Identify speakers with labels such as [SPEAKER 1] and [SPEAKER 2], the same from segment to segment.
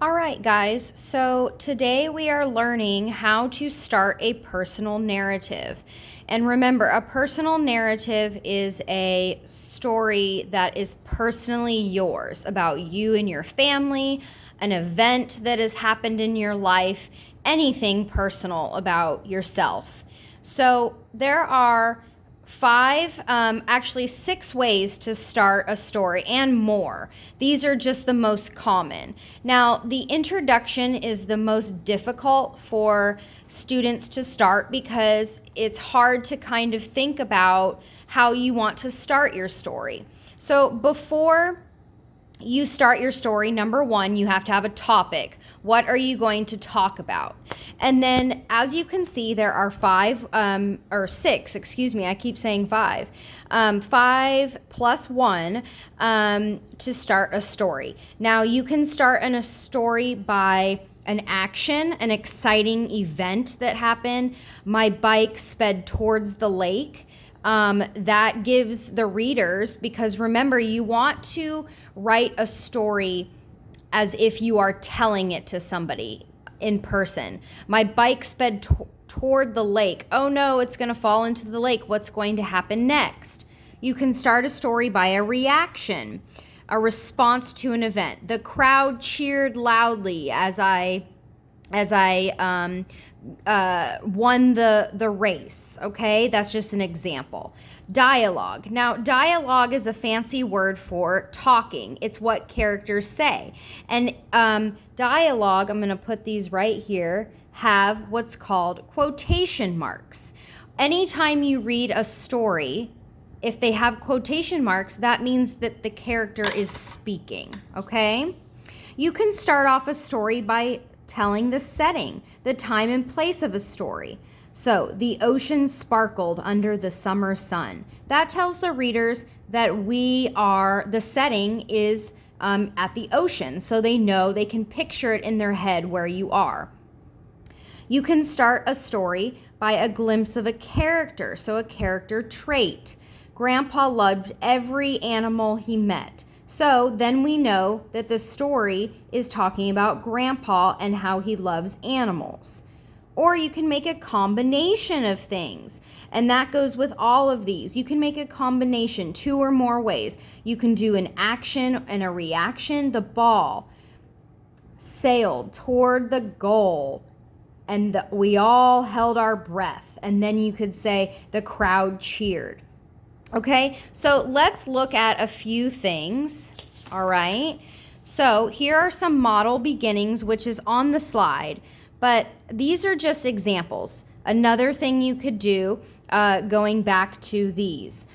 [SPEAKER 1] All right, guys, so today we are learning how to start a personal narrative. And remember, a personal narrative is a story that is personally yours about you and your family, an event that has happened in your life, anything personal about yourself. So there are actually six ways to start a story and more. These are just the most common. Now, the introduction is the most difficult for students to start because it's hard to kind of think about how you want to start your story. So before you start your story, number one, you have to have a topic. What are you going to talk about? And then, as you can see, there are six, I keep saying five. Five plus one to start a story. Now, you can start a story by an action, an exciting event that happened. My bike sped towards the lake. That gives the readers, because remember, you want to write a story as if you are telling it to somebody in person. My bike sped toward the lake. Oh no, it's going to fall into the lake. What's going to happen next? You can start a story by a reaction, a response to an event. The crowd cheered loudly as I won the race. Okay, that's just an example. Dialogue. Now, dialogue is a fancy word for talking. It's what characters say. And dialogue, I'm going to put these right here, have what's called quotation marks. Anytime you read a story, if they have quotation marks, that means that the character is speaking. Okay? You can start off a story by telling the setting, the time and place of a story. So, the ocean sparkled under the summer sun. That tells the readers that the setting is at the ocean, so they know they can picture it in their head where you are. You can start a story by a glimpse of a character, so a character trait. Grandpa loved every animal he met. So then we know that the story is talking about Grandpa and how he loves animals. Or you can make a combination of things, and that goes with all of these. You can make a combination, two or more ways. You can do an action and a reaction. The ball sailed toward the goal, and we all held our breath. And then you could say the crowd cheered. Okay, so let's look at a few things, all right? So here are some model beginnings, which is on the slide, but these are just examples. Another thing you could do, going back to these,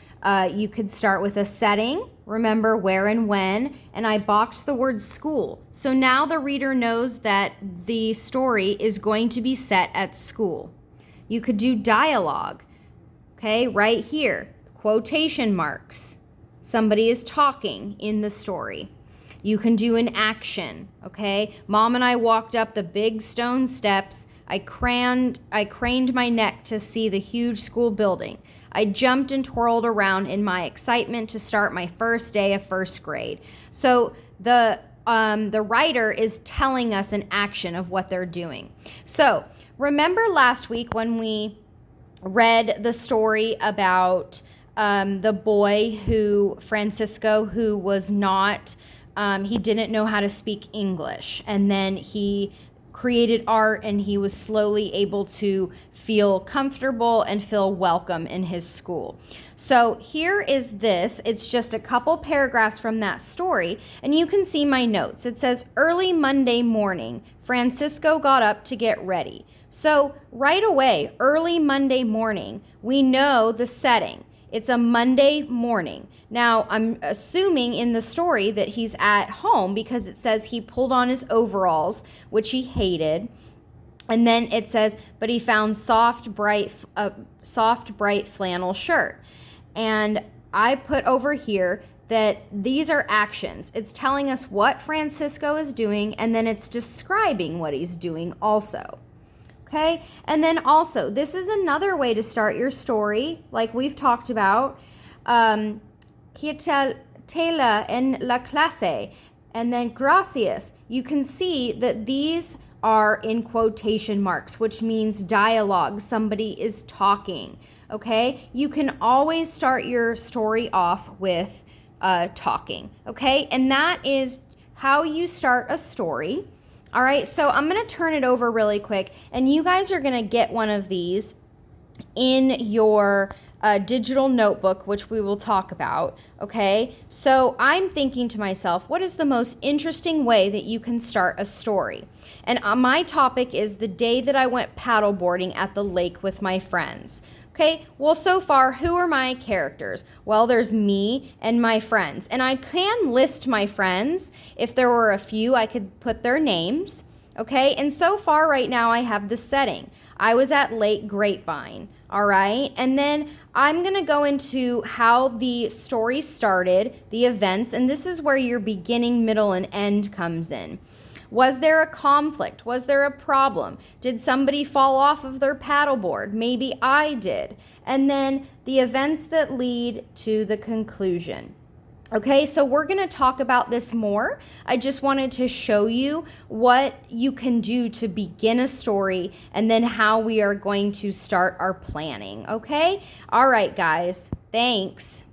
[SPEAKER 1] you could start with a setting, remember where and when, and I boxed the word school. So now the reader knows that the story is going to be set at school. You could do dialogue, okay, right here. Quotation marks. Somebody is talking in the story. You can do an action, okay? Mom and I walked up the big stone steps. I craned my neck to see the huge school building. I jumped and twirled around in my excitement to start my first day of first grade. So the writer is telling us an action of what they're doing. So remember last week when we read the story about the boy Francisco, who was not, he didn't know how to speak English. And then he created art and he was slowly able to feel comfortable and feel welcome in his school. So here is this. It's just a couple paragraphs from that story. And you can see my notes. It says, early Monday morning, Francisco got up to get ready. So right away, early Monday morning, we know the setting. It's a Monday morning. Now, I'm assuming in the story that he's at home because it says he pulled on his overalls, which he hated. And then it says, but he found soft, bright flannel shirt. And I put over here that these are actions. It's telling us what Francisco is doing, and then it's describing what he's doing also. Okay, and then also, this is another way to start your story, like we've talked about. Quietela en la clase. and then gracias. You can see that these are in quotation marks, which means dialogue. Somebody is talking, okay? You can always start your story off with talking, okay? And that is how you start a story. All right, so I'm going to turn it over really quick, and you guys are going to get one of these in your digital notebook, which we will talk about, okay? So I'm thinking to myself, what is the most interesting way that you can start a story? And my topic is the day that I went paddleboarding at the lake with my friends. Okay, well, so far, who are my characters? Well, there's me and my friends. And I can list my friends. If there were a few, I could put their names. Okay, and so far right now, I have the setting. I was at Lake Grapevine, all right? And then I'm gonna go into how the story started, the events, and this is where your beginning, middle, and end comes in. Was there a conflict? Was there a problem? Did somebody fall off of their paddleboard? Maybe I did. And then the events that lead to the conclusion. Okay, so we're going to talk about this more. I just wanted to show you what you can do to begin a story and then how we are going to start our planning. Okay? All right, guys. Thanks.